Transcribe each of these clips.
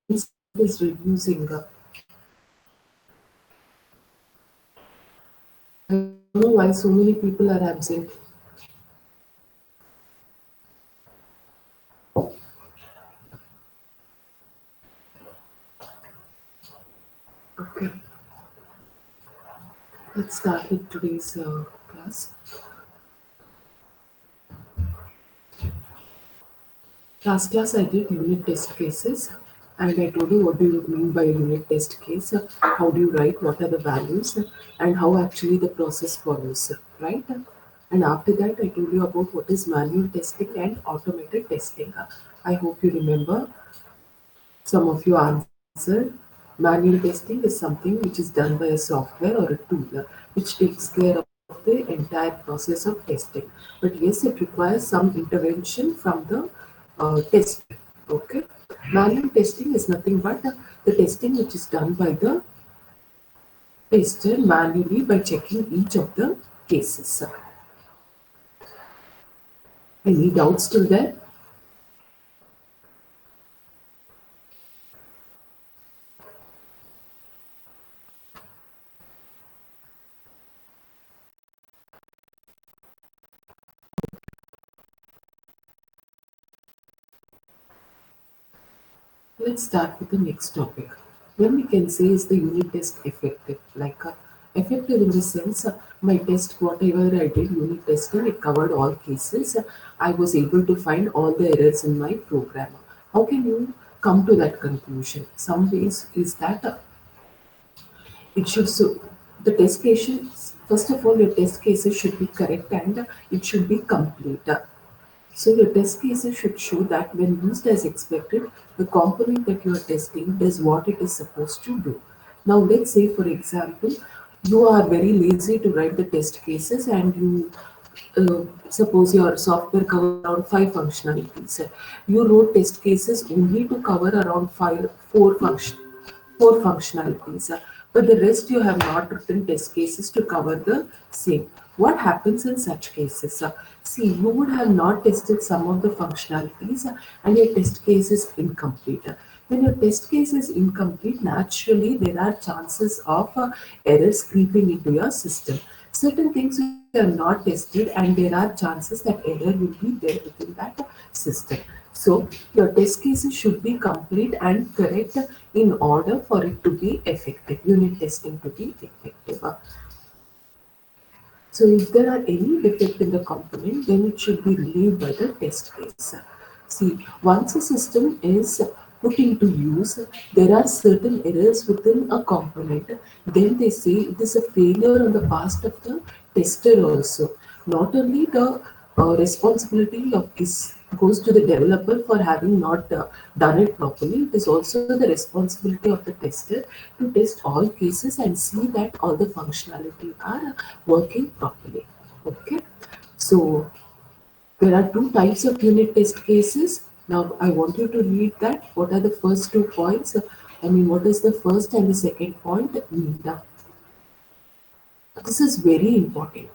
is reducing. I don't know why so many people are absent. Okay, let's start with today's class. Last class I did unit test cases and I told you what do you mean by a unit test case, how do you write, what are the values, and how actually the process follows, right? And after that I told you about what is manual testing and automated testing. I hope you remember. Some of you answered. Manual testing is something which is done by a software or a tool which takes care of the entire process of testing. But yes, it requires some intervention from the tester. Okay. Manual testing is nothing but the testing which is done by the tester manually by checking each of the cases. Any doubts till there? Let's start with the next topic. When we can say is the unit test effective? Effective in the sense, my test, whatever I did, unit testing, it covered all cases. I was able to find all the errors in my program. How can you come to that conclusion? Some ways is that it should so the test cases. First of all, your test cases should be correct and it should be complete. So your test cases should show that when used as expected, the component that you are testing does what it is supposed to do. Now let's say for example, you are very lazy to write the test cases and you suppose your software covers around five functionalities. You wrote test cases only to cover around four functionalities, but the rest you have not written test cases to cover the same. What happens in such cases? See, you would have not tested some of the functionalities and your test case is incomplete. When your test case is incomplete, naturally there are chances of errors creeping into your system. Certain things you have not tested, and there are chances that error will be there within that system. So, your test cases should be complete and correct in order for it to be effective, unit testing to be effective. So if there are any defect in the component, then it should be relieved by the test case. See, once a system is put into use, there are certain errors within a component. Then they say it is a failure on the part of the tester also. Not only the responsibility of is goes to the developer for having not done it properly. It is also the responsibility of the tester to test all cases and see that all the functionality are working properly. Okay, so there are two types of unit test cases. Now I want you to read that. What are the first 2 points? I mean, what is the first and the second point? This is very important.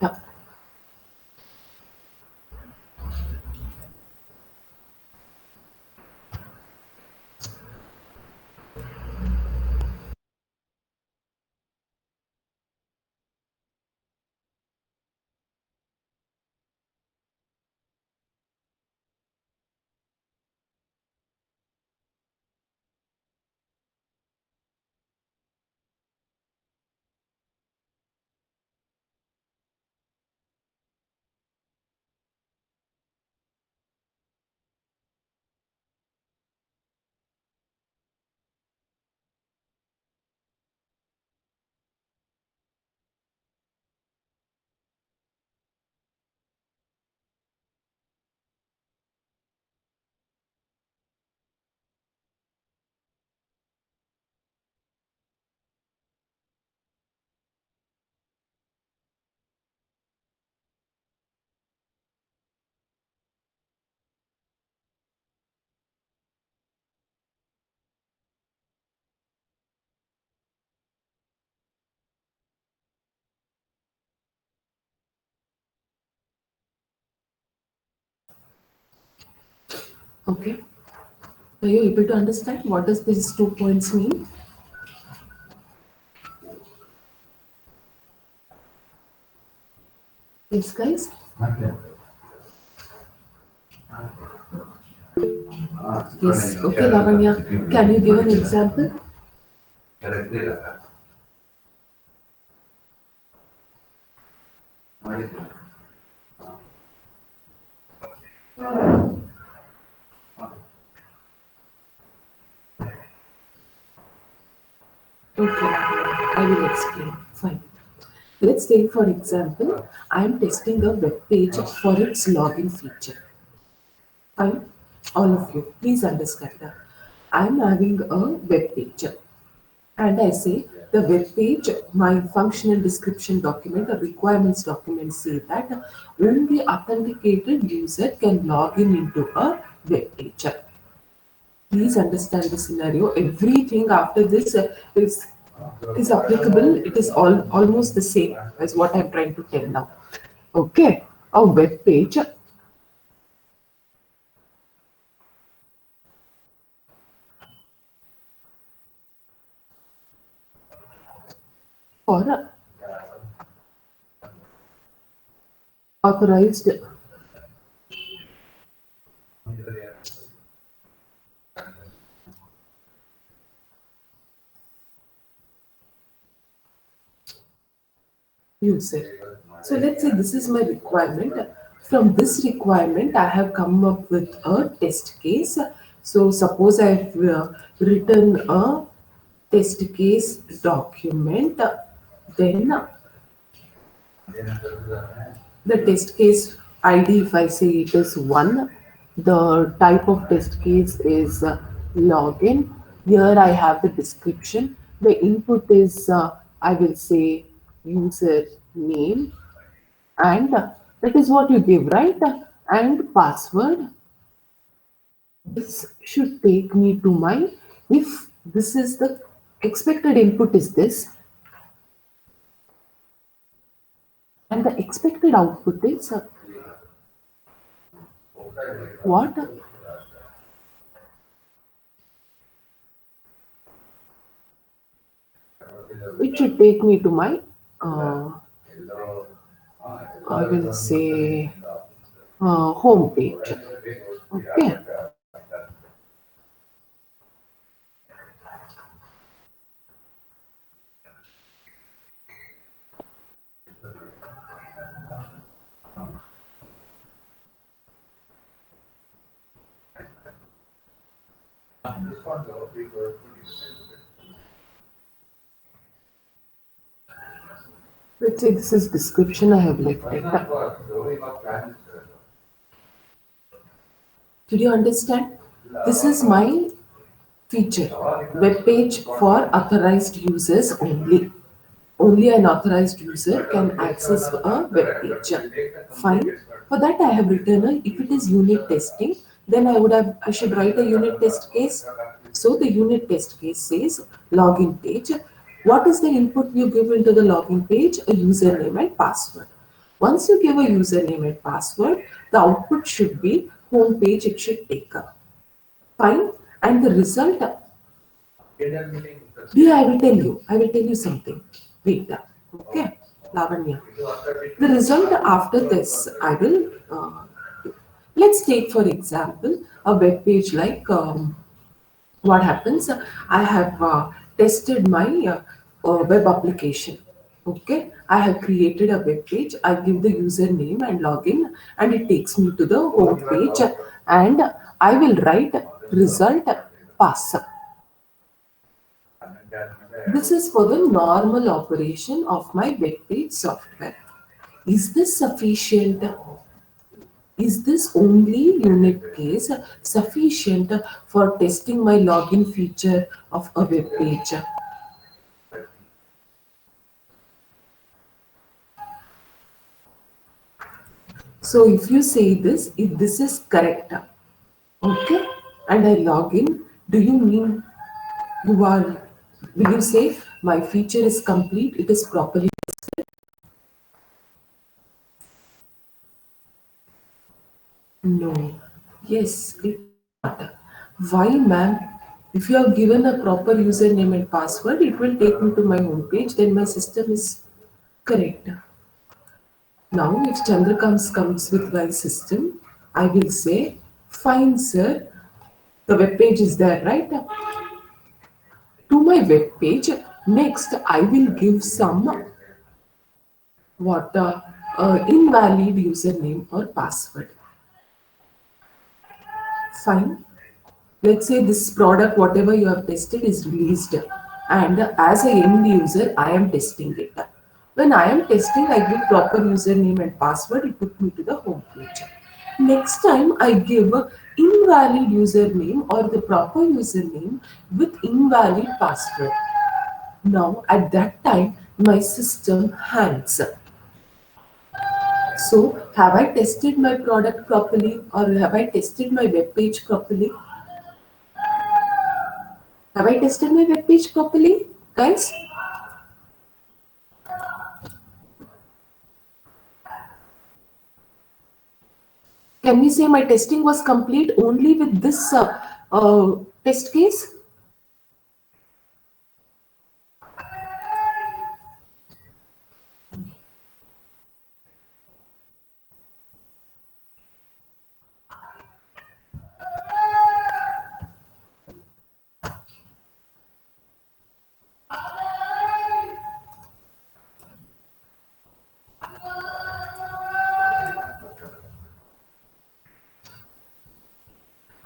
Okay. Are you able to understand what does these 2 points mean? Yes, guys. Yes. Okay, Lavanya. Can you give an example? Okay, I will explain. Fine. Let's take for example, I am testing a web page for its login feature. Fine. All of you, please understand that. I am having a web page and I say the web page, my functional description document or requirements document say that only authenticated user can log in into a web page. Please understand the scenario. Everything after this is applicable. It is almost the same as what I'm trying to tell now. Okay, a web page for authorized user. So let's say this is my requirement. From this requirement, I have come up with a test case. So suppose I've written a test case document. Then the test case ID, if I say it is 1, the type of test case is login. Here I have the description. The input is, I will say, user name, and that is what you give, right? And password. This should take me to my, if this is the expected input is this, and the expected output is what? It should take me to my, I will say, home page. Okay. Let's say this is description I have left it. Did you understand? This is my feature. Web page for authorized users only. Only an authorized user can access a web page. Fine. For that, I have written a, if it is unit testing, then I should write a unit test case. So the unit test case says login page. What is the input you give into the login page? A username and password. Once you give a username and password, the output should be home page. It should take up. Fine. And the result, yeah, I will tell you. I will tell you something. Wait. Okay, Lavanya. The result after this, I will. Let's take for example a web page like what happens. I have tested my web application. Okay, I have created a web page. I give the username and login, and it takes me to the home page, and I will write result pass. This is for the normal operation of my web page software. Is this sufficient? Is this only unit case sufficient for testing my login feature of a web page? So if you say this, if this is correct, okay, and I log in, do you mean you are, will you say my feature is complete, it is properly? No. Yes, it's not. Why, ma'am? If you have given a proper username and password, it will take me to my homepage, then my system is correct. Now, if comes with my system, I will say, fine, sir, the web page is there, right? To my web page, next I will give some what invalid username or password. Fine. Let's say this product, whatever you have tested, is released, and as a end user, I am testing it. When I am testing, I give proper username and password. It took me to the home page. Next time, I give a invalid username or the proper username with invalid password. Now, at that time, my system hangs. So, have I tested my product properly or have I tested my web page properly? Have I tested my web page properly, guys? Can we say my testing was complete only with this test case?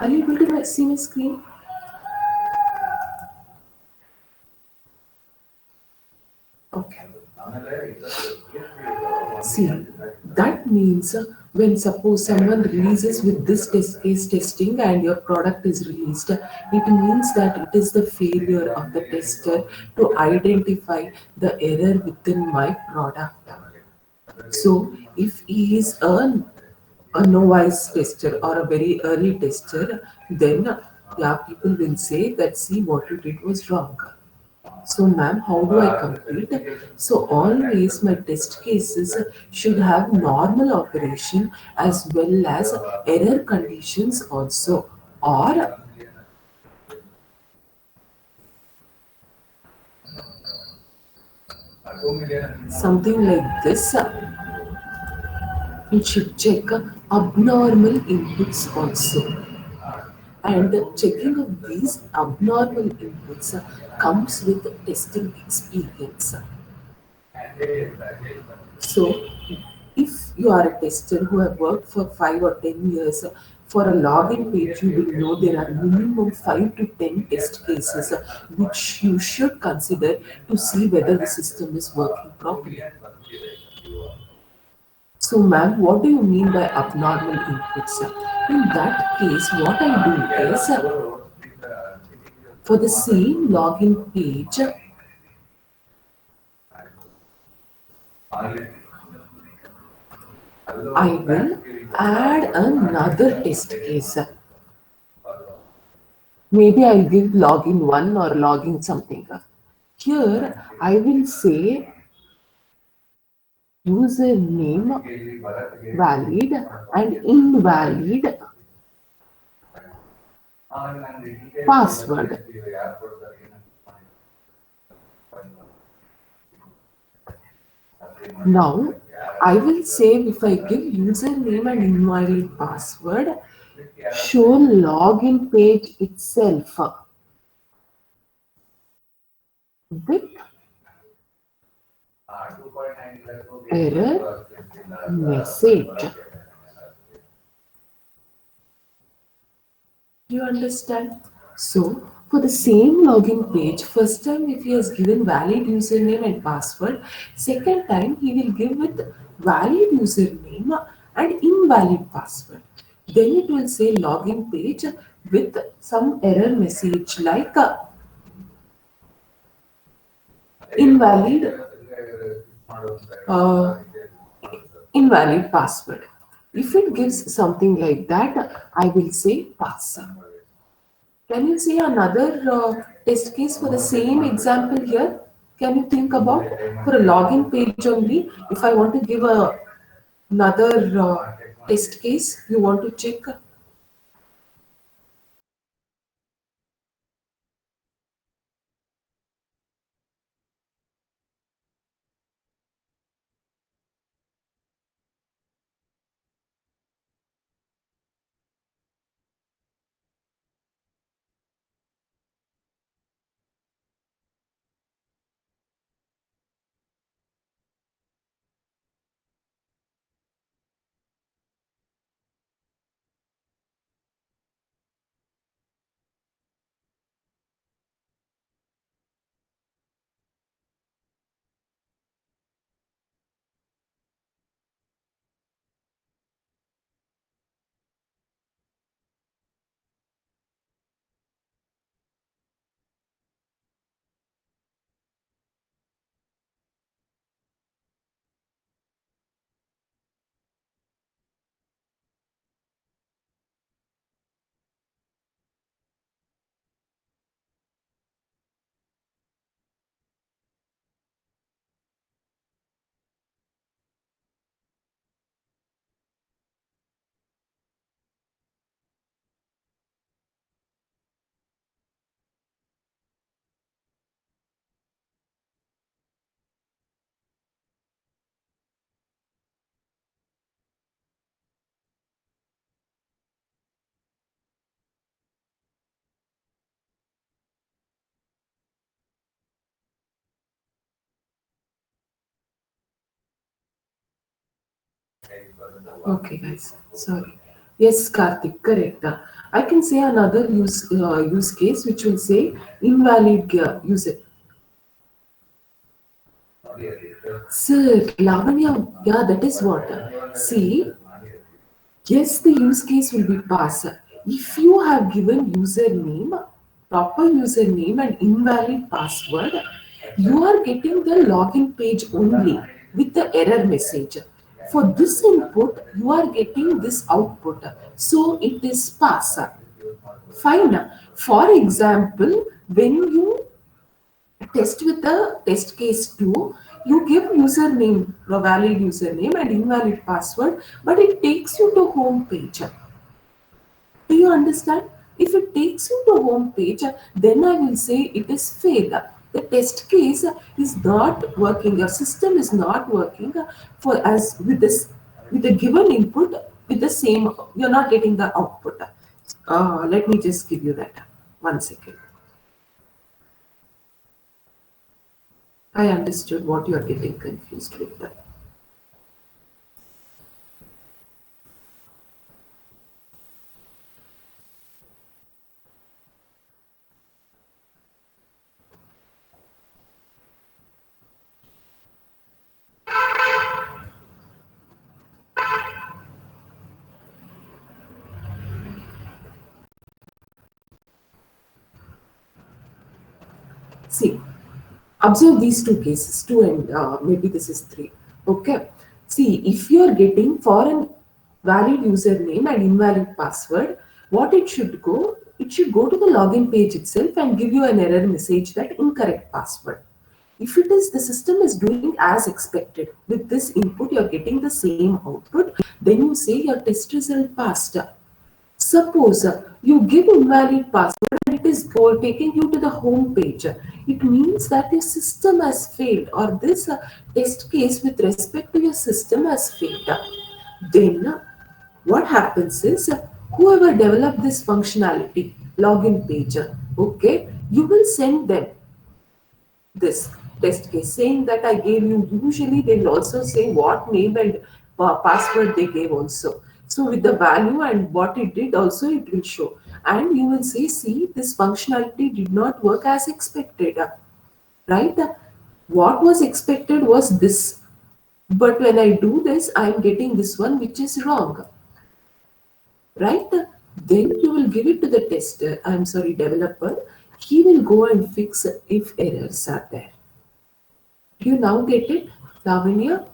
Are you able to see my screen? Okay. See, that means when suppose someone releases with this test case testing and your product is released, it means that it is the failure of the tester to identify the error within my product. So if he is a novice tester or a very early tester, then yeah, people will say that see what you did was wrong. So, ma'am, how do I complete? So, always my test cases should have normal operation as well as error conditions also, or something like this. It should check abnormal inputs also. And checking of these abnormal inputs comes with testing experience. So, if you are a tester who have worked for 5 or 10 years, for a login page, you will know there are minimum 5 to 10 test cases which you should consider to see whether the system is working properly. So, ma'am, what do you mean by abnormal inputs? In that case, what I do is for the same login page, I will add another test case. Maybe I'll give login one or login something. Here I will say username valid and invalid password. Now I will say if I give username and invalid password, show login page itself with error message. Do you understand? So, for the same login page, first time if he has given valid username and password, second time he will give with valid username and invalid password. Then it will say login page with some error message like invalid uh, invalid password. If it gives something like that, I will say pass. Can you see another test case for the same example here? Can you think about for a login page only? If I want to give another test case, you want to check Okay, guys. Sorry. Yes, Karthik, correct. I can say another use case which will say invalid user. Sir, Lavanya, yeah, that is what. See, yes, the use case will be pass. If you have given username, proper username and invalid password, you are getting the login page only with the error message. For this input, you are getting this output. So it is pass. Fine. For example, when you test with the test case 2, you give username, a valid username and invalid password, but it takes you to home page. Do you understand? If it takes you to home page, then I will say it is failed. The test case is not working. Your system is not working for as with this with the given input with the same. You're not getting the output. Let me just give you that. 1 second. I understood what you are getting confused with. See, observe these two cases, two and maybe this is three. Okay. See, if you are getting for an valid username and invalid password, what it should go? It should go to the login page itself and give you an error message that incorrect password. If it is the system is doing as expected with this input, you're getting the same output, then you say your test result passed. Suppose you give invalid password and it is taking you to the home page. It means that your system has failed or this test case with respect to your system has failed. Then what happens is whoever developed this functionality, login page, okay, you will send them this test case saying that I gave you. Usually they'll also say what name and password they gave also. So with the value and what it did also it will show. And you will say, see, this functionality did not work as expected. Right? What was expected was this. But when I do this, I am getting this one which is wrong. Right? Then you will give it to the tester, I'm sorry, developer. He will go and fix if errors are there. Do you now get it, Lavanya?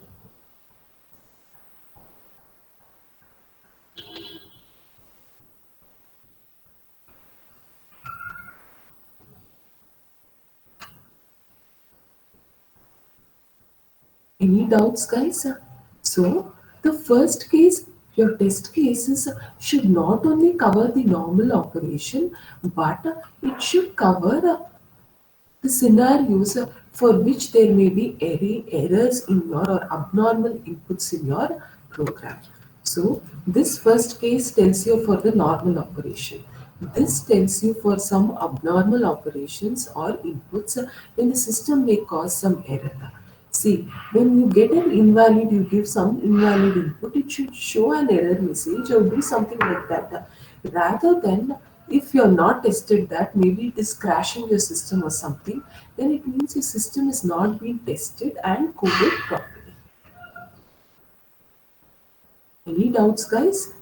Any doubts, guys? So, the first case, your test cases should not only cover the normal operation, but it should cover the scenarios for which there may be errors in your or abnormal inputs in your program. So this first case tells you for the normal operation. This tells you for some abnormal operations or inputs when the system may cause some error. See, when you get an invalid, you give some invalid input, it should show an error message or do something like that. Rather than if you're not tested that, maybe it is crashing your system or something, then it means your system is not being tested and coded properly. Any doubts, guys?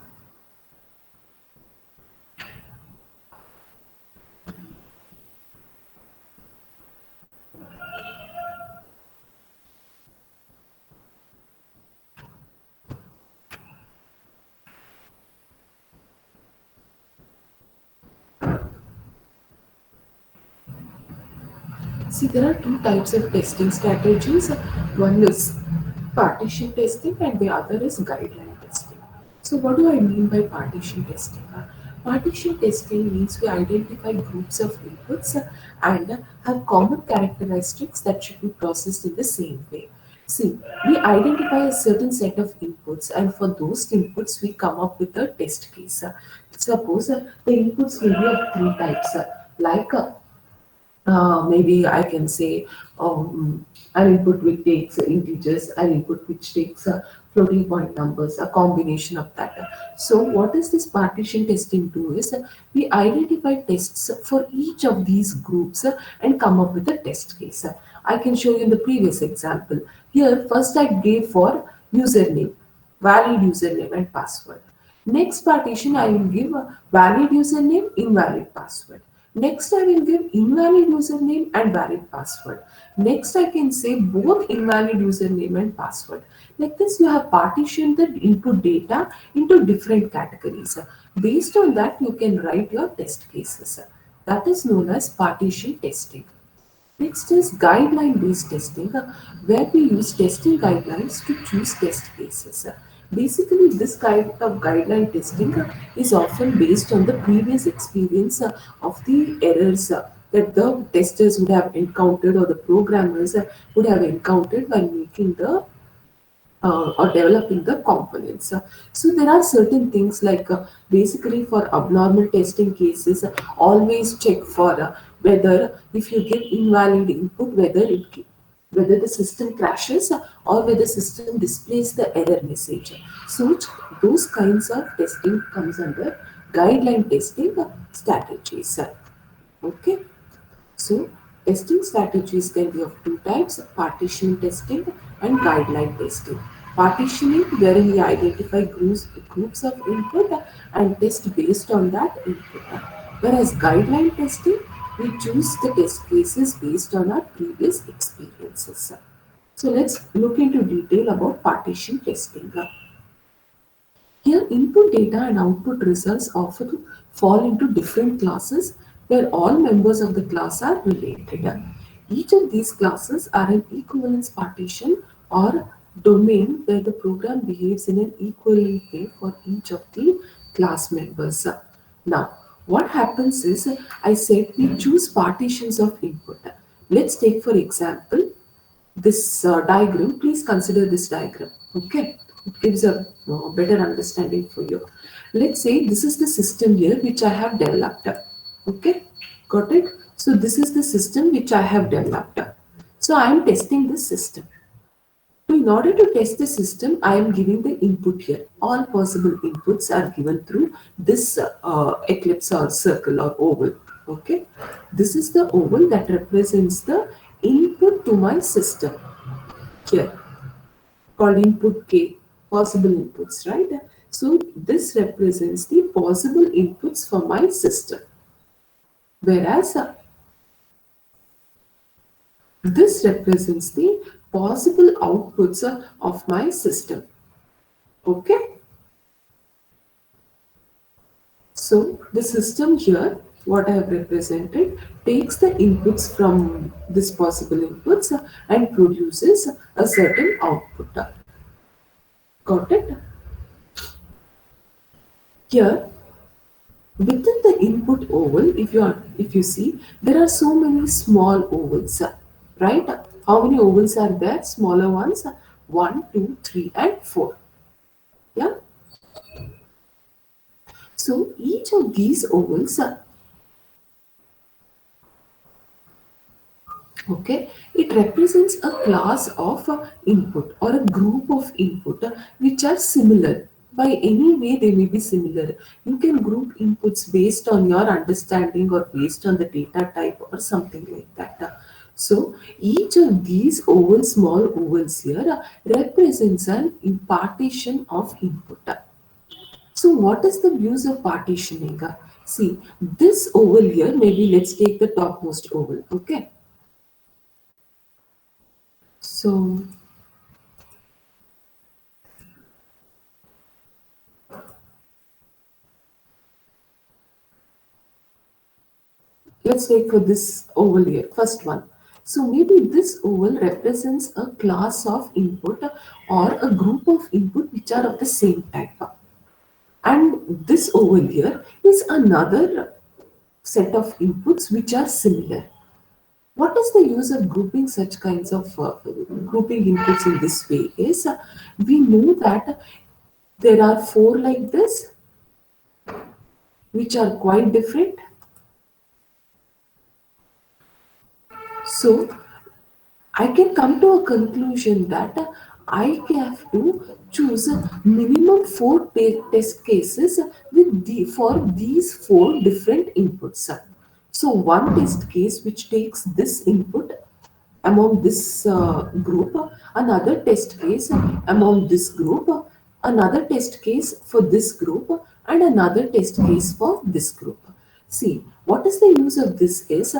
See, there are two types of testing strategies. One is partition testing and the other is guideline testing. So what do I mean by partition testing? Partition testing means we identify groups of inputs and have common characteristics that should be processed in the same way. See, we identify a certain set of inputs and for those inputs we come up with a test case. Suppose the inputs will be of three types like maybe I can say an input which takes integers, an input which takes floating point numbers, a combination of that. So what does this partition testing do is we identify tests for each of these groups and come up with a test case. I can show you in the previous example. Here first I gave for username, valid username and password. Next partition I will give a valid username, invalid password. Next I will give invalid username and valid password. Next I can say both invalid username and password. Like this you have partitioned the input data into different categories. Based on that you can write your test cases. That is known as partition testing. Next is guideline based testing, where we use testing guidelines to choose test cases. Basically, this kind of guideline testing is often based on the previous experience of the errors that the testers would have encountered or the programmers would have encountered while making the or developing the components. So there are certain things like basically for abnormal testing cases, always check for whether if you give invalid input, whether the system crashes or whether system displays the error message. So those kinds of testing comes under guideline testing strategies. Okay. So, testing strategies can be of two types, partitioning testing and guideline testing. Partitioning, wherein we identify groups of input and test based on that input. Whereas guideline testing, we choose the test cases based on our previous experiences. So, let's look into detail about partition testing. Here, input data and output results often fall into different classes where all members of the class are related. Each of these classes are an equivalence partition or domain where the program behaves in an equivalent way for each of the class members. Now, what happens is I said we choose partitions of input. Let's take for example this diagram. Please consider this diagram. Okay, it gives a better understanding for you. Let's say this is the system here which I have developed. Okay, got it. So this is the system which I have developed. So I am testing this system. So in order to test the system, I am giving the input here. All possible inputs are given through this ellipse or circle or oval. Okay, this is the oval that represents the input to my system here, called input K, possible inputs, right? So this represents the possible inputs for my system, whereas this represents the possible outputs of my system. Okay, so the system here, what I have represented, takes the inputs from this possible inputs and produces a certain output. Got it? Here, within the input oval, if you see, there are so many small ovals, right? How many ovals are there? Smaller ones, one, two, three, and four. Yeah. So each of these ovals, okay, it represents a class of input or a group of input which are similar. By any way, they may be similar. You can group inputs based on your understanding or based on the data type or something like that. So each of these oval, small ovals here represents an partition of input. So what is the use of partitioning? See, this oval here, maybe let's take the topmost oval, okay? So let's take for this oval here, first one. So maybe this oval represents a class of input or a group of input which are of the same type. And this oval here is another set of inputs which are similar. What is the use of grouping such kinds of grouping inputs in this way is we know that there are four like this which are quite different. So I can come to a conclusion that I have to choose a minimum four test cases with for these four different inputs. So one test case which takes this input among this group, another test case among this group, another test case for this group, and another test case for this group. See, what is the use of this is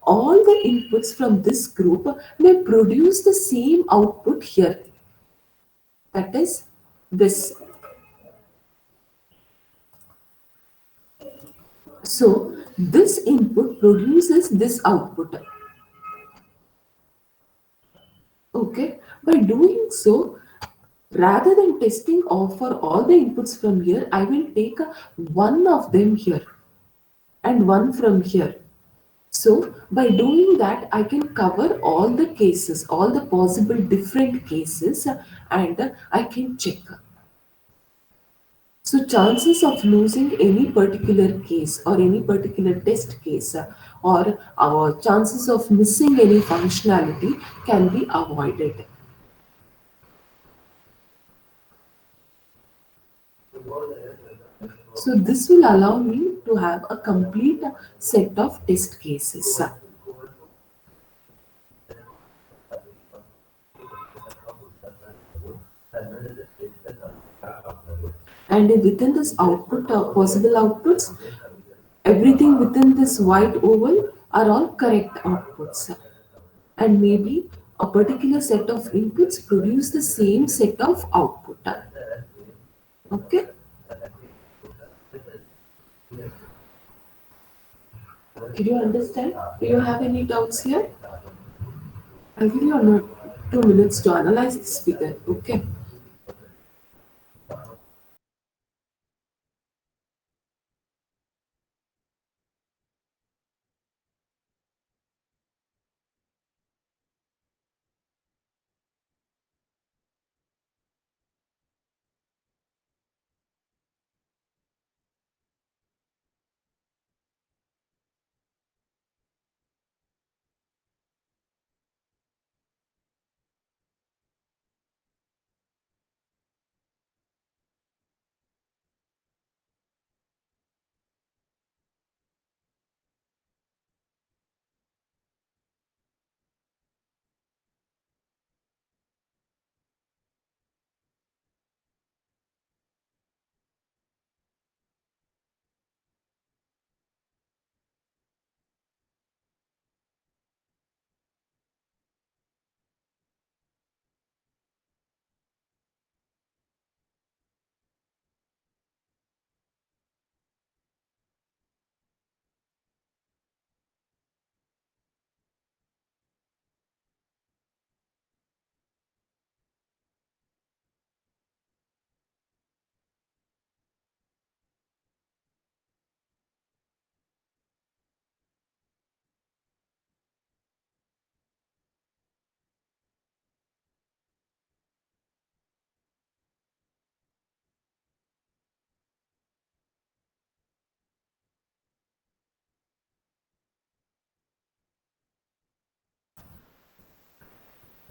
all the inputs from this group may produce the same output here. That is this. So this input produces this output. Okay, by doing so, rather than testing for all the inputs from here, I will take one of them here and one from here. So by doing that, I can cover all the cases, all the possible different cases, and I can check. So chances of losing any particular case or any particular test case, or chances of missing any functionality can be avoided. So this will allow me to have a complete set of test cases. And within this output, possible outputs, everything within this white oval are all correct outputs. And maybe a particular set of inputs produce the same set of output. Okay? Did you understand? Do you have any doubts here? I'll give you another 2 minutes to analyze this figure. Okay?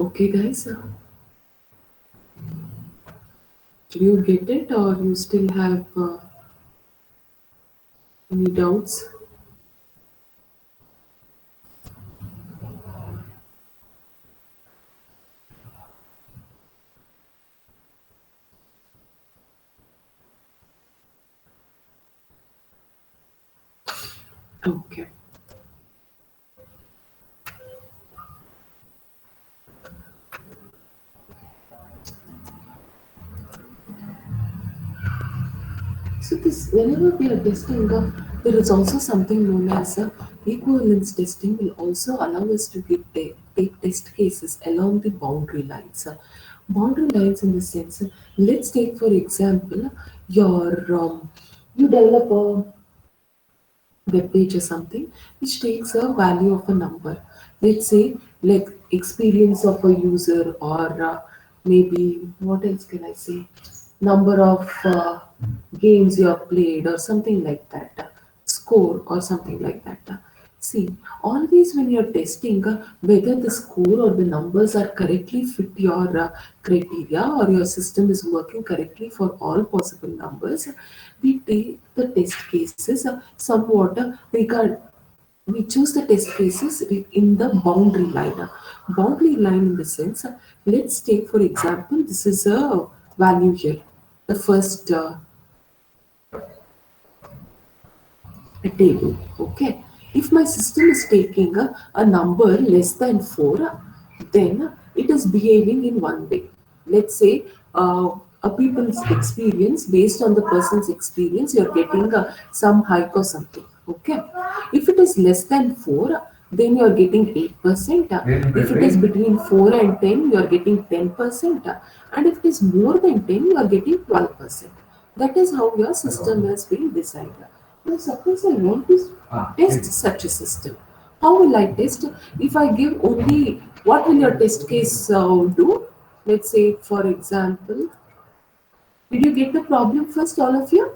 Okay, guys. Do you get it, or you still have any doubts? Okay. So this, whenever we are testing, there is also something known as equivalence testing. Will also allow us to take test cases along the boundary lines. Boundary lines in the sense, let's take for example, your you develop a web page or something which takes a value of a number, let's say like experience of a user, or maybe what else can I say, number of games you have played or something like that, score or something like that. See, always when you're testing whether the score or the numbers are correctly fit your criteria or your system is working correctly for all possible numbers, we take the test cases somewhat we choose the test cases in the boundary line. Boundary line in the sense, let's take for example, this is a value here. The first a table. Okay. If my system is taking a number less than 4, then it is behaving in one way. Let's say a people's experience, based on the person's experience, you're getting some hike or something. Okay. If it is less than 4, then you're getting 8%. If it is between 4 and 10, you're getting 10%. And if it is more than 10, you're getting 12%. That is how your system has been designed. Now, suppose I want to test such a system. How will I test? If I give only, what will your test case do? Let's say, for example, did you get the problem first, all of you?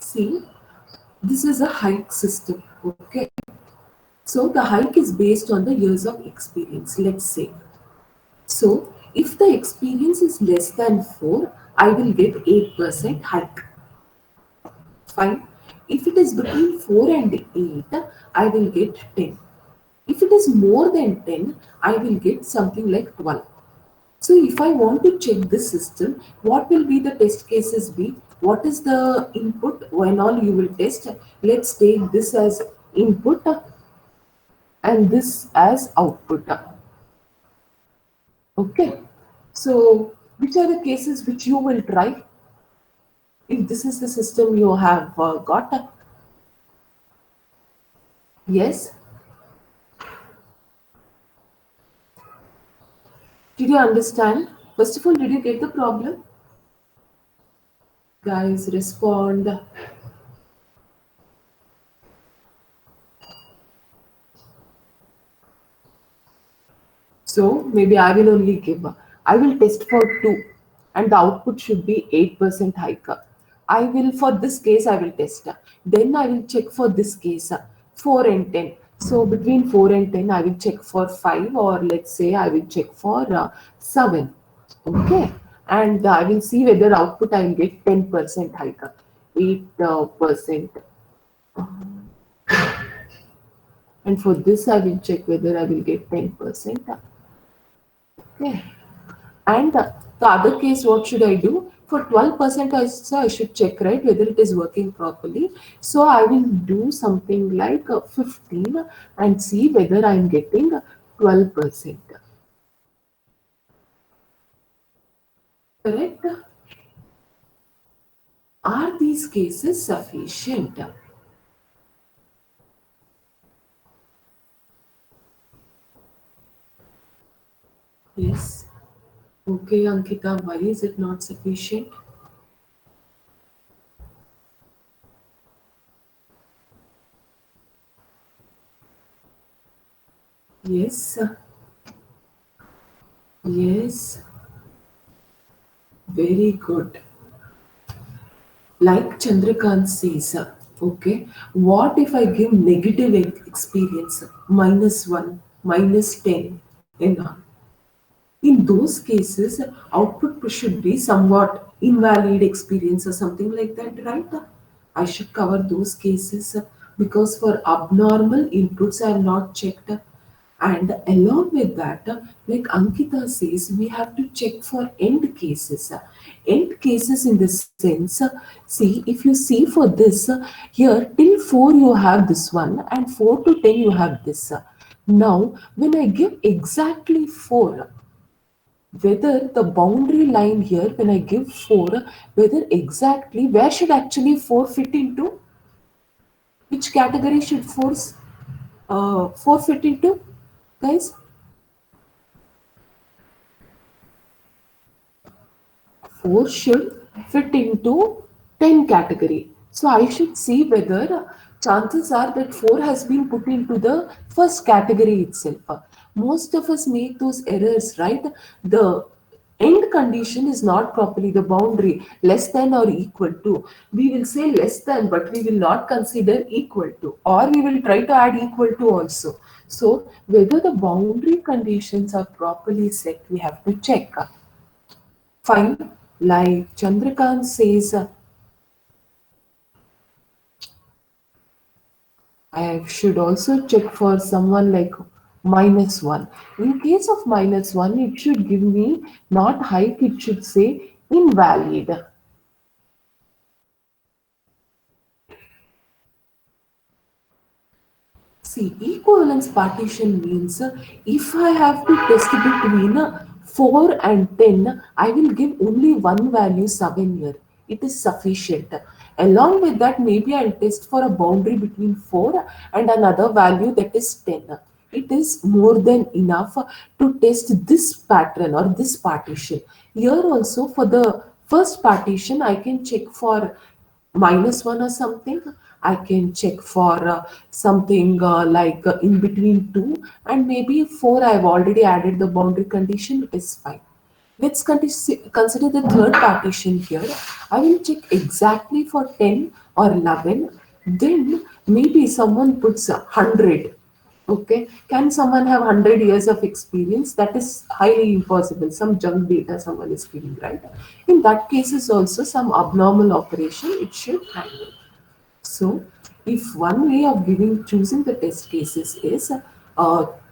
See, this is a hike system. Okay. So the hike is based on the years of experience, let's say. So if the experience is less than 4, I will get 8% hike. Fine. If it is between 4 and 8, I will get 10. If it is more than 10, I will get something like 12. So if I want to check this system, what will be the test cases be? What is the input when all you will test? Let's take this as input and this as output. Okay. So which are the cases which you will try if this is the system you have got? Yes. Did you understand? First of all, did you get the problem? Guys, respond. So maybe I will only give, I will test for 2 and the output should be 8% hike. I will, for this case, I will test. Then I will check for this case, 4 and 10. So between 4 and 10, I will check for 5 or let's say I will check for 7. Okay. And I will see whether output I will get 10% hike, 8%. And for this, I will check whether I will get 10%. Okay. And the other case, what should I do? For 12% also, I should check, right, whether it is working properly. So I will do something like 15 and see whether I am getting 12%. Correct? Are these cases sufficient? Yes. Okay, Ankita, why is it not sufficient? Yes. Yes. Very good. Like Chandrakant says, okay, what if I give negative experience, -1, -10, and all? In those cases, output should be somewhat invalid experience or something like that, right? I should cover those cases because for abnormal inputs I have not checked. And along with that, like Ankita says, we have to check for end cases. End cases in the sense, see, if you see for this, here till 4 you have this one, and 4 to 10 you have this. Now, when I give exactly 4, whether the boundary line here, when I give 4, whether exactly where should actually 4 fit into? Which category should 4 fit into? Guys? 4 should fit into 10 category. So I should see whether chances are that 4 has been put into the first category itself. Most of us make those errors, right? The end condition is not properly the boundary less than or equal to. We will say less than, but we will not consider equal to, or we will try to add equal to also. So whether the boundary conditions are properly set, we have to check. Fine, like Chandrakant says, I should also check for someone like minus one. In case of minus one, it should give me not height, it should say invalid. See, equivalence partition means if I have to test between 4 and 10, I will give only one value 7 here. It is sufficient. Along with that, maybe I'll test for a boundary between 4 and another value that is 10. It is more than enough to test this pattern or this partition. Here also, for the first partition, I can check for minus one or something. I can check for something like in between two, and maybe four. I've already added the boundary condition. It is fine. Let's consider the third partition here. I will check exactly for 10 or 11. Then maybe someone puts 100. Okay, can someone have 100 years of experience? That is highly impossible. Some junk data someone is giving, right? In that case, is also some abnormal operation it should handle. So, if one way of giving choosing the test cases is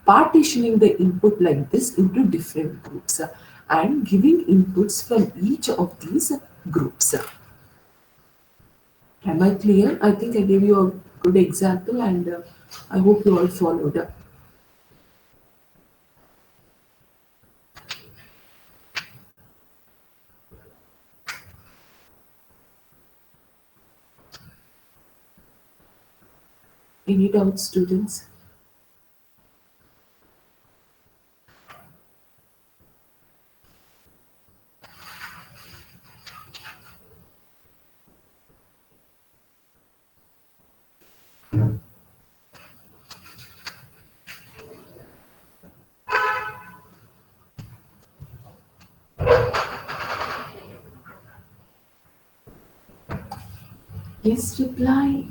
partitioning the input like this into different groups and giving inputs from each of these groups. Am I clear? I think I gave you a good example, and I hope you all followed. Any doubts, students? Please reply.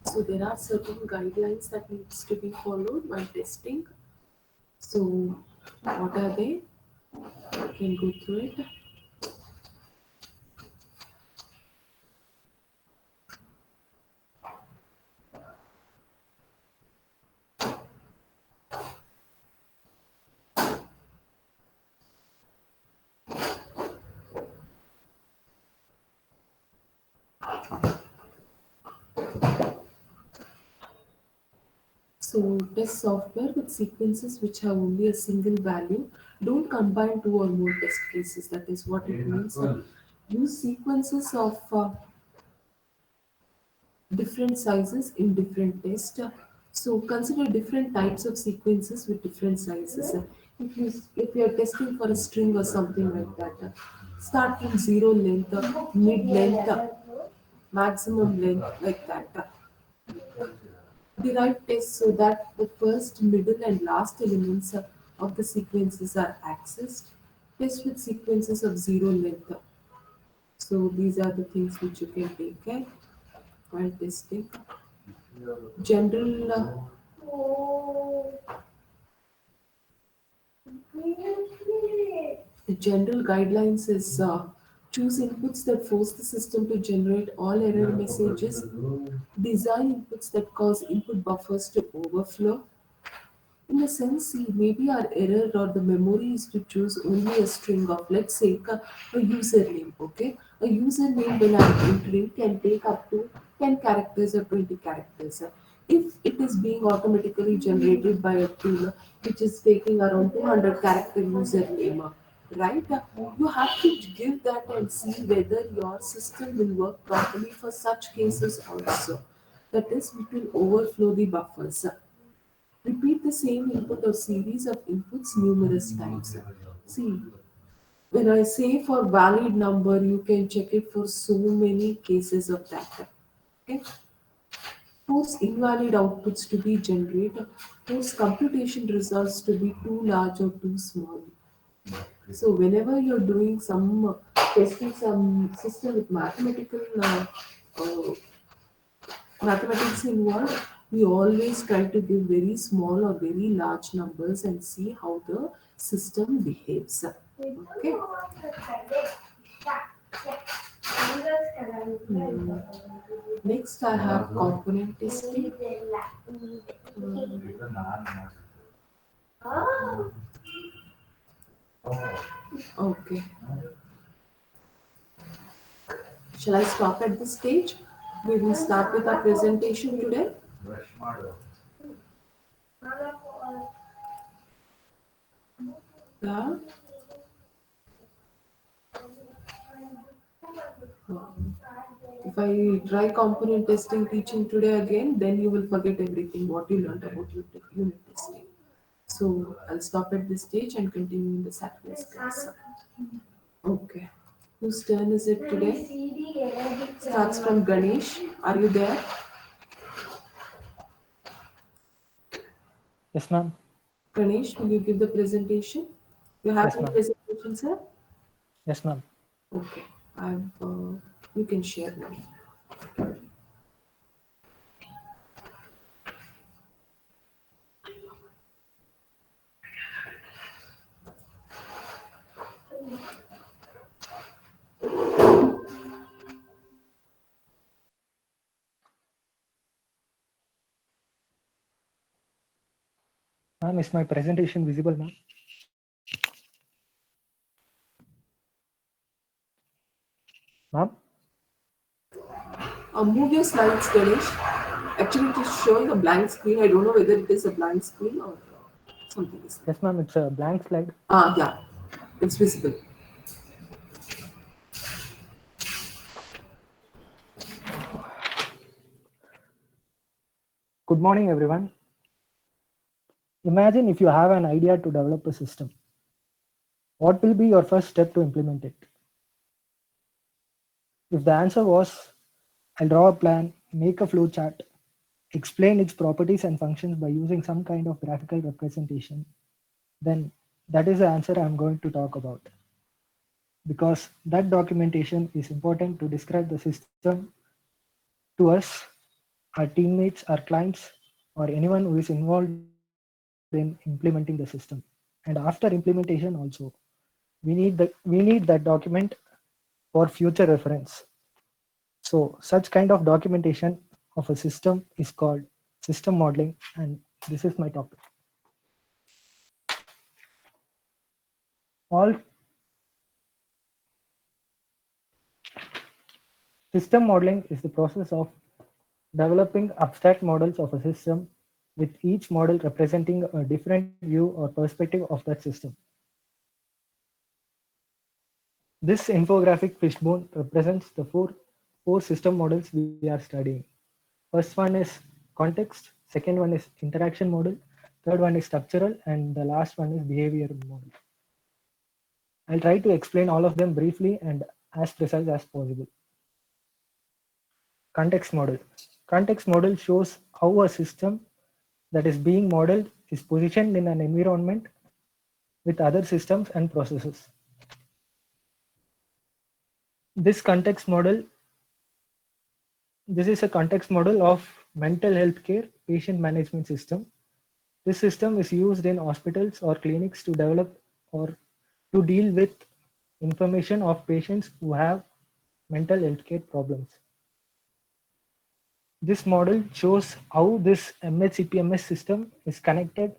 So there are certain guidelines that needs to be followed while testing. So what are they? You can go through it. So test software with sequences which have only a single value. Don't combine two or more test cases. That is what it means. Use sequences of different sizes in different tests. So consider different types of sequences with different sizes. If you are testing for a string or something like that, start from zero length, mid length, maximum length like that. Derive tests so that the first, middle, and last elements of the sequences are accessed. Test with sequences of zero length. So these are the things which you can take care while testing. General the general guidelines is choose inputs that force the system to generate all error messages. Design inputs that cause input buffers to overflow. In a sense, see, maybe our error or the memory is to choose only a string of, let's say, a username. Okay, a username when I'm entering can take up to 10 characters or 20 characters. if it is being automatically generated by a tool which is taking around 200 character username, right? You have to give that and see whether your system will work properly for such cases also. That is, it will overflow the buffers. Repeat the same input or series of inputs numerous times. See, when I say for valid number, you can check it for so many cases of that. Okay? Force invalid outputs to be generated, force computation results to be too large or too small. So whenever you're doing some testing some system with uh, mathematics involved, we always try to give very small or very large numbers and see how the system behaves. Okay. Hmm. Next, I have component testing. Okay. Shall I stop at this stage? We will start with our presentation today. Yeah. If I try component testing teaching today again, then you will forget everything what you learned about unit testing. So I'll stop at this stage and continue in the Saturday's class. Okay. Whose turn is it today? Starts from Ganesh. Are you there? Yes, ma'am. Ganesh, will you give the presentation? You have Yes, the ma'am. presentation, sir? Yes, ma'am. Okay. I've, you can share now. Ma'am, is my presentation visible, ma'am? Ma'am? Move your slides, Ganesh. Actually, it is showing a blank screen. I don't know whether it is a blank screen or something is there. Yes, ma'am. It's a blank slide. Ah, yeah, it's visible. Good morning, everyone. Imagine if you have an idea to develop a system. What will be your first step to implement it? If the answer was, I'll draw a plan, make a flow chart, explain its properties and functions by using some kind of graphical representation, then that is the answer I'm going to talk about. Because that documentation is important to describe the system to us, our teammates, our clients, or anyone who is involved in implementing the system. And after implementation also, we need that document for future reference. So such kind of documentation of a system is called system modeling, and this is my topic. All system modeling is the process of developing abstract models of a system, with each model representing a different view or perspective of that system. This infographic fishbone represents the four system models we are studying. First one is context, second one is interaction model, third one is structural, and the last one is behavior model. I'll try to explain all of them briefly and as precise as possible. Context model. Context model shows how a system that is being modeled is positioned in an environment with other systems and processes. This context model, this is a context model of mental health care patient management system. This system is used in hospitals or clinics to develop or to deal with information of patients who have mental health care problems. This model shows how this MHCPMS system is connected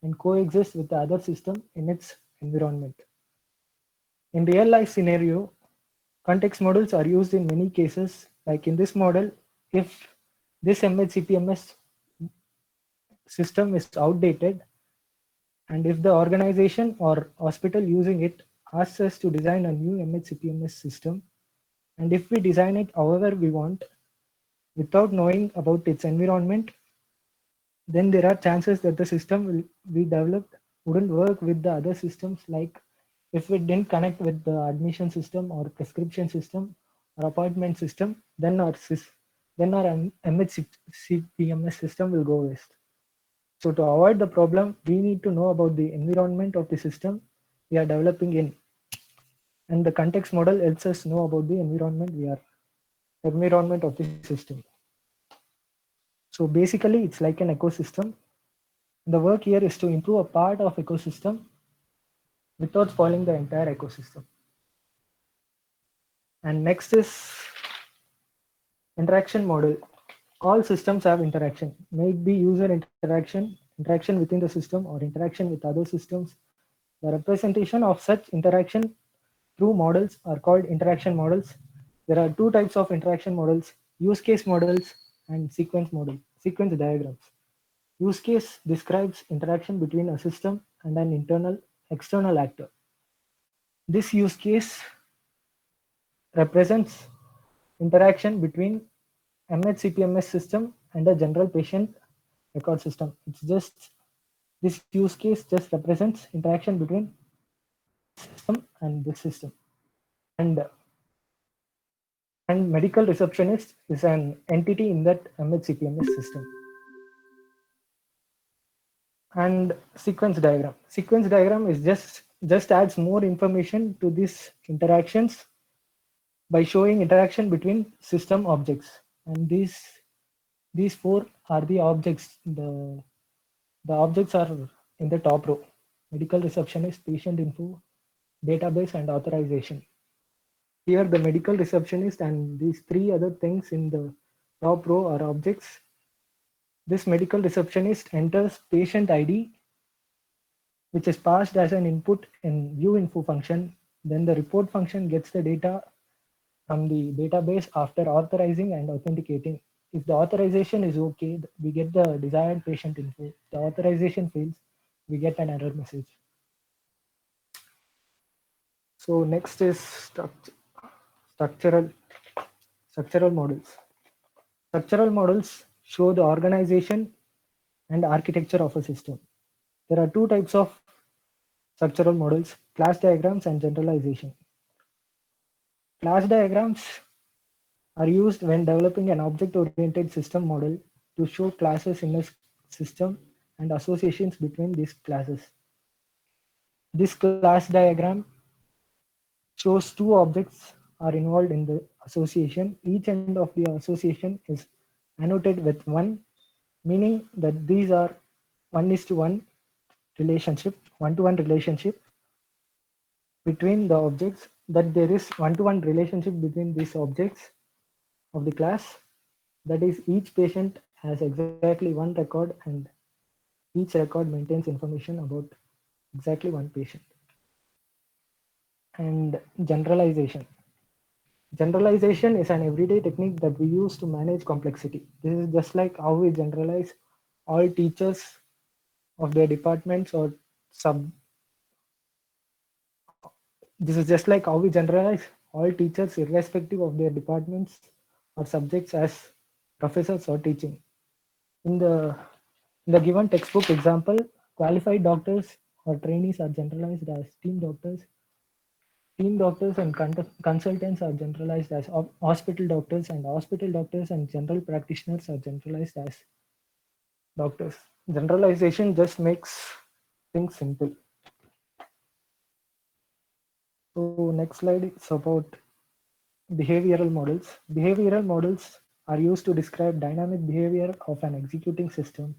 and coexists with the other system in its environment. In real life scenario, context models are used in many cases. Like in this model, if this MHCPMS system is outdated, and if the organization or hospital using it asks us to design a new MHCPMS system, and if we design it however we want without knowing about its environment, then there are chances that the system we developed wouldn't work with the other systems, like if it didn't connect with the admission system or prescription system or appointment system, then our MHCPMS system will go waste. So to avoid the problem, we need to know about the environment of the system we are developing in, and the context model helps us know about the environment of the system. So basically, it's like an ecosystem. The work here is to improve a part of ecosystem without spoiling the entire ecosystem. And next is interaction model. All systems have interaction, may it be user interaction, interaction within the system, or interaction with other systems. The representation of such interaction through models are called interaction models. There are two types of interaction models: use case models and sequence diagrams. Use case describes interaction between a system and an external actor. This use case represents interaction between MHCPMS system and a general patient record system. It's just this use case just represents interaction between system and this system. And medical receptionist is an entity in that MHCPMS system. And sequence diagram. Sequence diagram is just adds more information to these interactions by showing interaction between system objects. And these four are the objects. The objects are in the top row: medical receptionist, patient info, database, and authorization. Here, the medical receptionist and these three other things in the top row are objects. This medical receptionist enters patient ID, which is passed as an input in view info function. Then the report function gets the data from the database after authorizing and authenticating. If the authorization is okay, we get the desired patient info. If the authorization fails, we get an error message. So next is structural models. Structural models show the organization and architecture of a system. There are two types of structural models: class diagrams and generalization. Class diagrams are used when developing an object-oriented system model to show classes in a system and associations between these classes. This class diagram shows two objects are involved in the association. Each end of the association is annotated with 1, meaning that these are 1:1 relationship, 1-to-1 relationship between the objects, that there is 1-to-1 relationship between these objects of the class. That is, each patient has exactly one record, and each record maintains information about exactly one patient. And generalization. Generalization is an everyday technique that we use to manage complexity. This is just like how we generalize all teachers of their departments or sub. This is just like how we generalize all teachers irrespective of their departments or subjects as professors or teaching. In the given textbook example, qualified doctors or trainees are generalized as team doctors. Team doctors and consultants are generalized as hospital doctors, and hospital doctors and general practitioners are generalized as doctors. Generalization just makes things simple. So next slide is about behavioral models. Behavioral models are used to describe dynamic behavior of an executing system.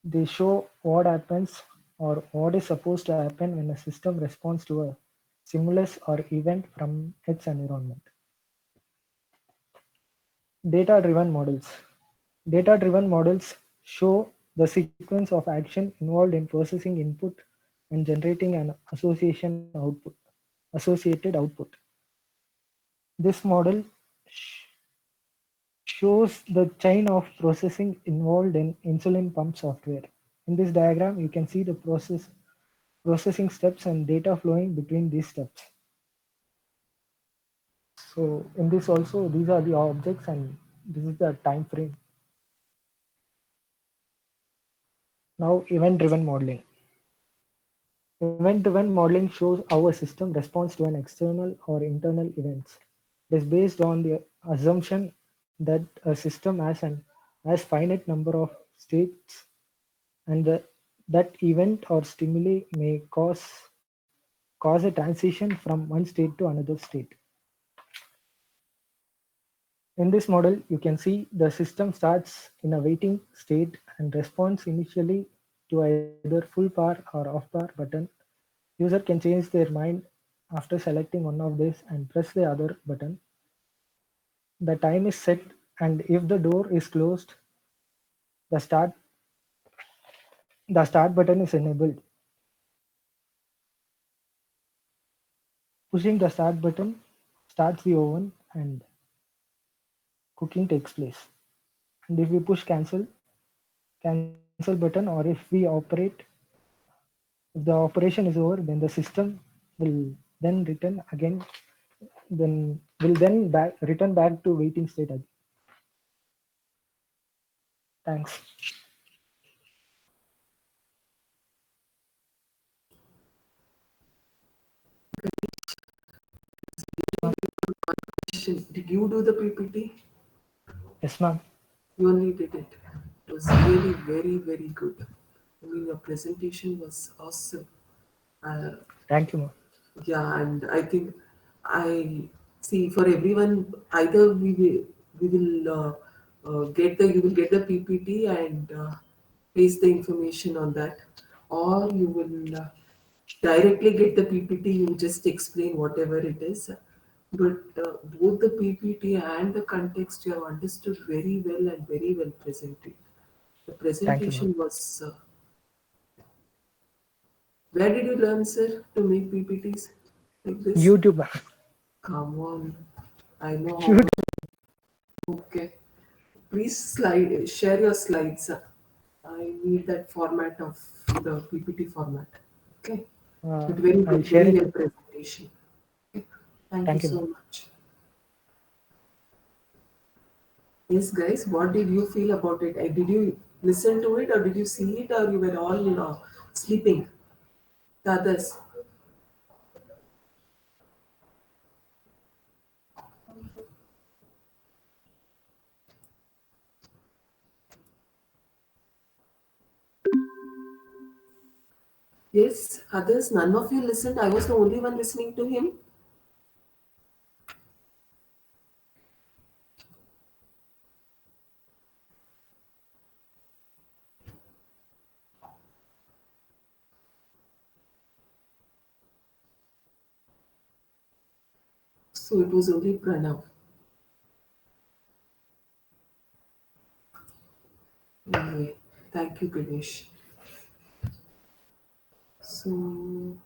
They show what happens or what is supposed to happen when a system responds to a stimulus or event from its environment. Data-driven models. Data-driven models show the sequence of action involved in processing input and generating an associated output. This model shows the chain of processing involved in insulin pump software. In this diagram, you can see the processing steps and data flowing between these steps. So in this also, these are the objects and this is the time frame. Now event-driven modeling. Event-driven modeling shows how a system responds to an external or internal events. It is based on the assumption that a system has finite number of states and that event or stimuli may cause a transition from one state to another state. In this model, you can see the system starts in a waiting state and responds initially to either full power or off power button. User can change their mind after selecting one of these and press the other button. The time is set, and if the door is closed, the start the start button is enabled. Pushing the start button starts the oven and cooking takes place. And if we push cancel button, or if we operate, if the operation is over, then the system will then return again, then will then return back to waiting state again. Thanks. Did you do the PPT? Yes, ma'am. You only did it. It was really very, very good. I mean, your presentation was awesome. Uh, Thank you, ma'am. yeah, and I think I see for everyone, either we will get the you will get the PPT and paste the information on that, or you will directly get the PPT. You just explain whatever it is. But both the PPT and the context you have understood very well and very well presented. The Thank you, ma'am. presentation was. Where did you learn, sir, to make PPTs like this? YouTube, ma'am. Come on, I know how YouTube. much. Okay, please share your slides. I need that format of the PPT format. Okay, but very I'll good, share very it well with. presentation. Okay. Thank you Thank you, so ma'am. much. Yes, guys, what did you feel about it? Did you listen to it, or did you see it, or you were all sleeping? The others. Yes, others. None of you listened. I was the only one listening to him. So it was only Pranav. Anyway, thank you, Ganesh. So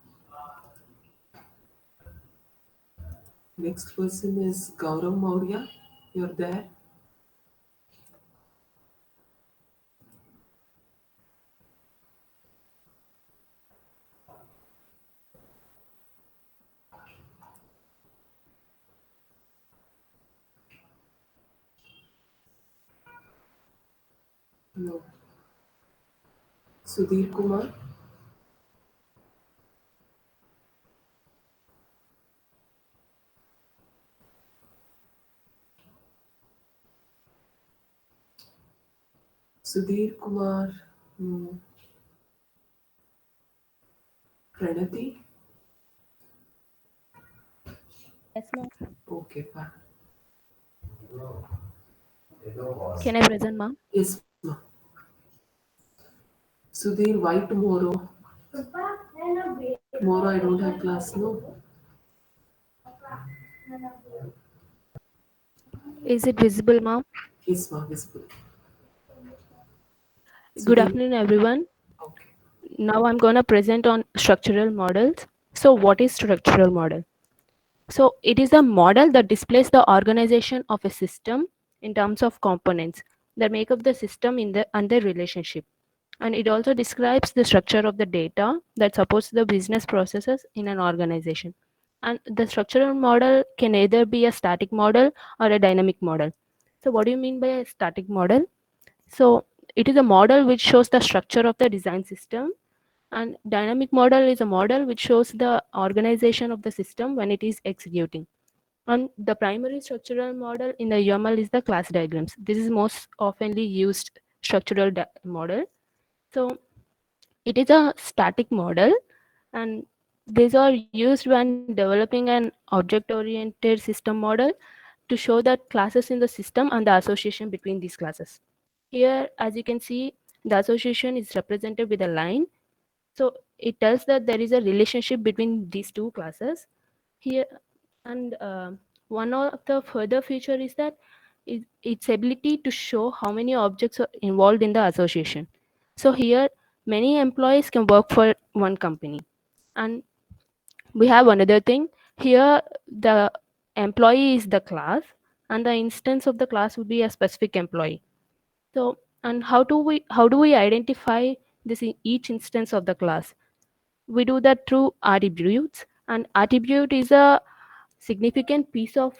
next person is Gaurav Maurya. You're there. No. Sudhir Kumar. Sudhir Kumar. Hmm. Pranati. Yes, ma'am. Okay, fine. Can I present, ma'am? Yes, ma'am. Sudhir, why tomorrow? Tomorrow I don't have class, no? Is it visible, ma'am? Yes, ma'am, visible. Good Sudhir, afternoon, everyone. okay. Now I'm going to present on structural models. So what is structural model? So it is a model that displays the organization of a system in terms of components that make up the system in the under relationship. And it also describes the structure of the data that supports the business processes in an organization. And the structural model can either be a static model or a dynamic model. So what do you mean by a static model? So it is a model which shows the structure of the design system, and dynamic model is a model which shows the organization of the system when it is executing. And the primary structural model in the UML is the class diagrams. This is most oftenly used structural model. So it is a static model, and these are used when developing an object oriented system model to show that classes in the system and the association between these classes. Here, as you can see, the association is represented with a line. So it tells that there is a relationship between these two classes here. And one of the further feature is that its ability to show how many objects are involved in the association. So here, many employees can work for one company. And we have another thing here, the employee is the class, and the instance of the class would be a specific employee. So, and how do we identify this in each instance of the class? We do that through attributes, and attribute is a significant piece of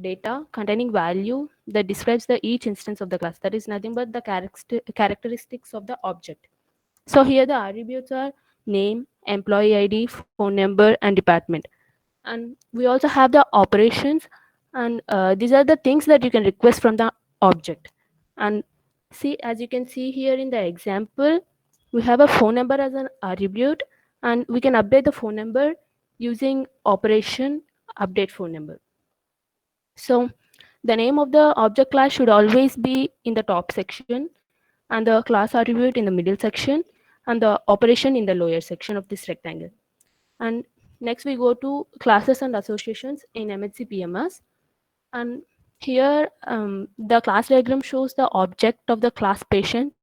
data containing value that describes the each instance of the class. That is nothing but the characteristics of the object. So here the attributes are name, employee ID, phone number, and department. And we also have the operations, and these are the things that you can request from the object. And see, as you can see here in the example, we have a phone number as an attribute, and we can update the phone number using operation update phone number. So the name of the object class should always be in the top section, and the class attribute in the middle section, and the operation in the lower section of this rectangle. And next we go to classes and associations in MHC PMS. And here the class diagram shows the object of the class patient,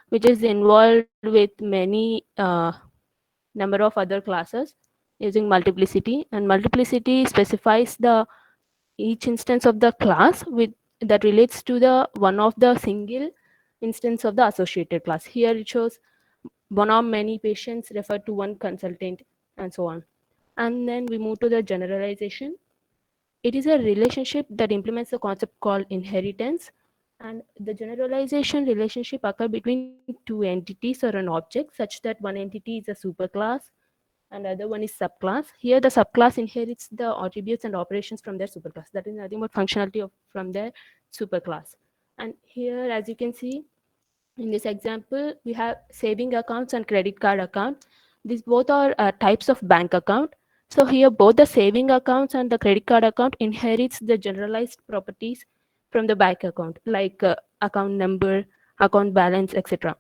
which is involved with many number of other classes using multiplicity. And multiplicity specifies the each instance of the class with that relates to the one of the single instance of the associated class. Here it shows one or many patients referred to one consultant, and so on. And then we move to the generalization. It is a relationship that implements the concept called inheritance. And the generalization relationship occur between two entities or an object, such that one entity is a superclass and other one is subclass. Here the subclass inherits the attributes and operations from their superclass. That is nothing but functionality from their superclass. And here, as you can see, in this example, we have saving accounts and credit card account. These both are types of bank account. So here, both the saving accounts and the credit card account inherits the generalized properties from the bank account, like account number, account balance, etc.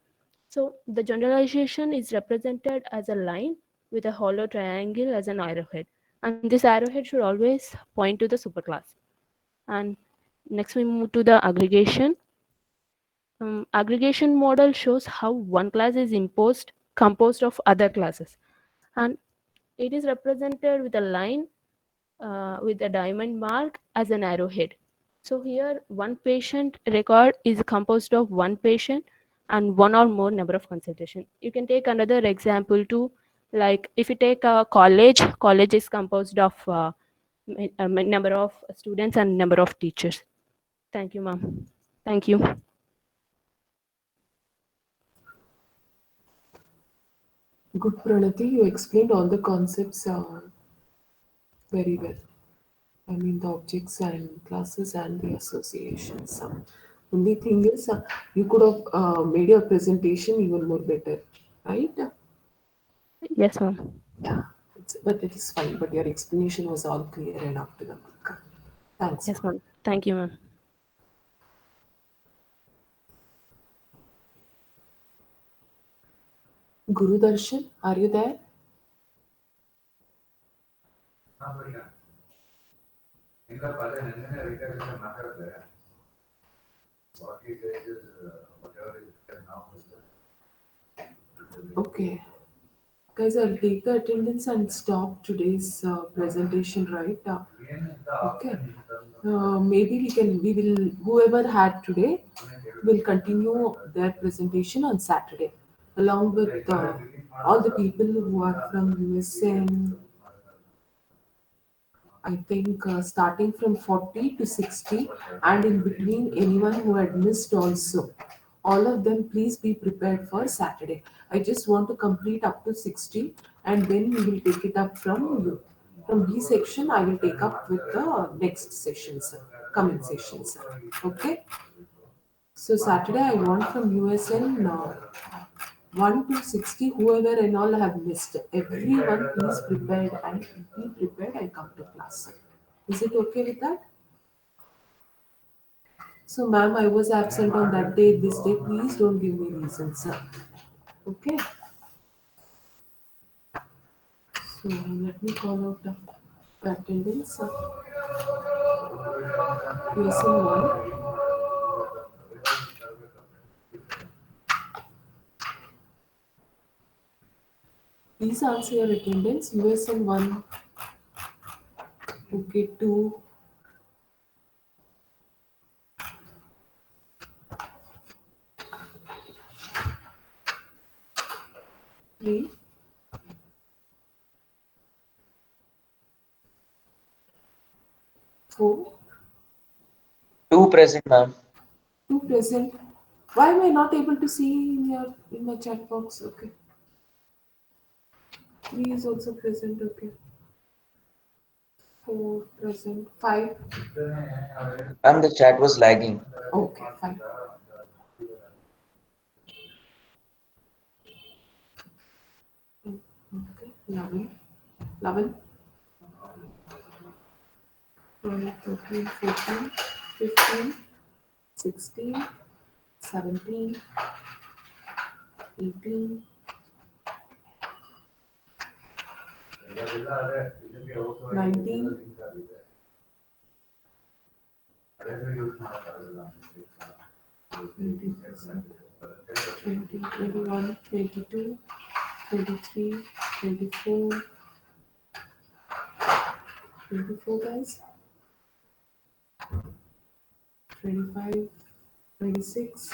So the generalization is represented as a line with a hollow triangle as an arrowhead. And this arrowhead should always point to the superclass. And next we move to the aggregation. Aggregation model shows how one class is composed of other classes, and it is represented with a line with a diamond mark as an arrowhead. So here, one patient record is composed of one patient and one or more number of consultation. You can take another example too, like if you take a college is composed of a number of students and number of teachers. Thank you, ma'am. Thank you. Good, Pranati. You explained all the concepts very well. I mean, the objects and classes and the associations. Only thing is, you could have made your presentation even more better, right? Yes, ma'am. Yeah, but it is fine. But your explanation was all clear enough to the mark. Thanks, Yes, ma'am. ma'am. Thank you, ma'am. Guru Darshan, are you there? Okay. Guys, I'll take the attendance and stop today's presentation, right? Okay. Maybe we will, whoever had today will continue their presentation on Saturday, along with all the people who are from USN. I think starting from 40 to 60, and in between anyone who had missed also. All of them, please be prepared for Saturday. I just want to complete up to 60, and then we will take it up from you. From B section, I will take up with the next sessions, coming sessions. Okay? So Saturday, I want from USN 1 to 60, whoever and all have missed. Everyone, please prepared and be prepared and come to class. Is it okay with that? So, ma'am, I was absent on that day, this day. Please don't give me reasons, sir. Okay. So, let me call out the attendance. Lesson 1. Please answer your attendance. USN 1. Okay, 2. 3. 4. Two present, ma'am. 2 present. Why am I not able to see in my chat box? Okay. 3 is also present. Okay. 4 present. 5. Ma'am, the chat was lagging. Okay, fine. Okay, 11. 11. 12, 13, 14, 15, 16, 17, 18, 19, 20, 20, 21, 22, 23, 24, 24 guys, 25, 26,